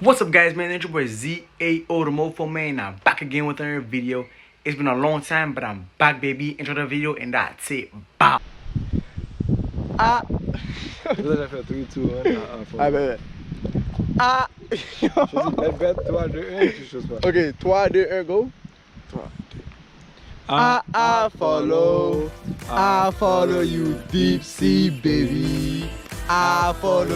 What's up guys, man, it's your boy ZAO the Mofo Man. I'm back again with another video. It's been a long time, but I'm back, baby. Enjoy the video and that's it. Bye. Vous allez faire 3, 2, 1. Ah ben. Ah. Bête, 3, 2, 1, tu choses pas. Ok, 3, 2, 1, go. 3, 2. I follow you deep sea, baby. I follow you.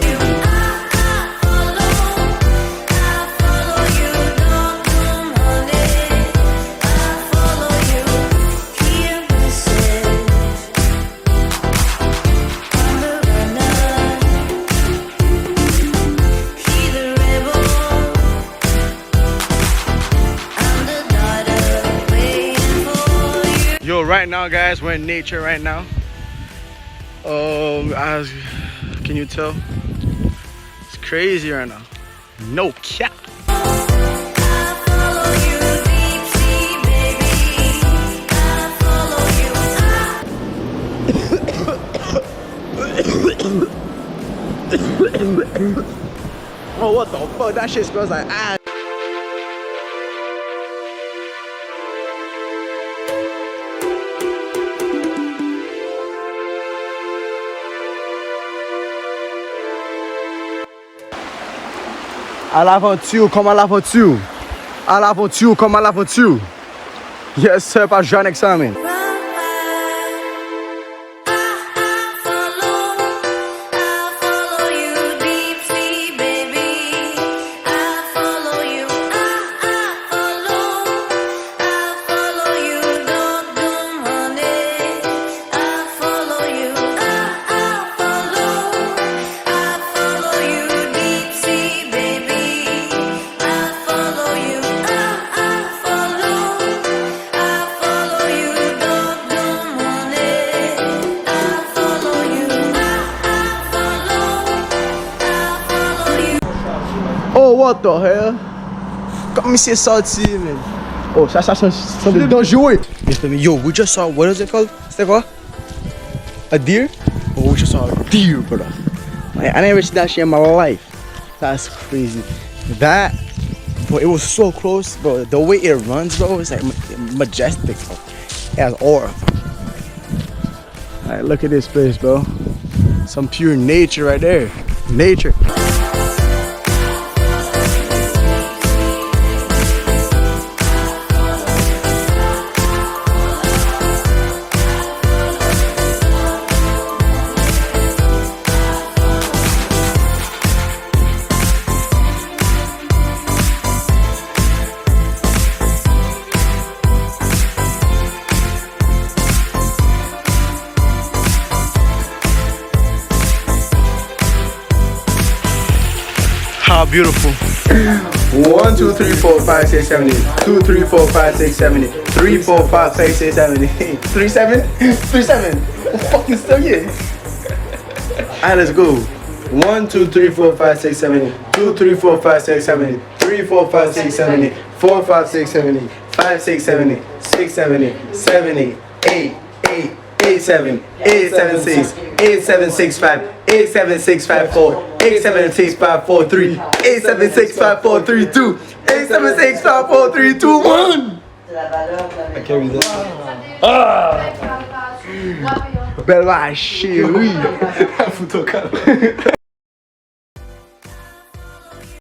Yo, right now guys, we're in nature right now. As can you tell? It's crazy right now. No cap. Oh, what the fuck? That shit smells like ass. À l'aventure, comme à l'aventure. À l'aventure, comme à l'aventure. Yes, sir, pas Jean Examen. Oh, what the hell? Comme c'est sorti, man. Oh, ça semble dangereux. Yo, we just saw, what is it called? C'était quoi? A deer? Oh, we just saw a deer, brother. I never seen that shit in my life. That's crazy. That, bro, it was so close, bro. The way it runs, bro, it's like majestic, bro. It has aura. Alright, look at this place, bro. Some pure nature right there. Nature. How beautiful. 1, 2, 3, 4, 5, 6, 7, 8. 2, 3, 4, 5, 6, 7, 8. 3, 4, 5, 6, 6, 7, 8. 3, 7? 3, 7. Oh, fucking still here. Alright, let's go. 1, 2, 3, 4, 5, 6, 7, 8. 2, 3, 4, 5, 6, 7, 8. 3, 4, 5, 6, 7, 8. 4, 5, 6, 7, 8. 5, 6, 7, 8. 6, 7, 8. 7, 8. 8, 8. 8, 7, 8, 7, 6, 8, 7, 6, 5, 8, 7, 6, 5, 4, 8, 7, 6, 5, 4, 3, 8, 7, 6, 5, 4, 3, 2, 8, 7, 6, 5, 4, 3, 2, 1. I carry that. Belle vache, oui. Photo, cara.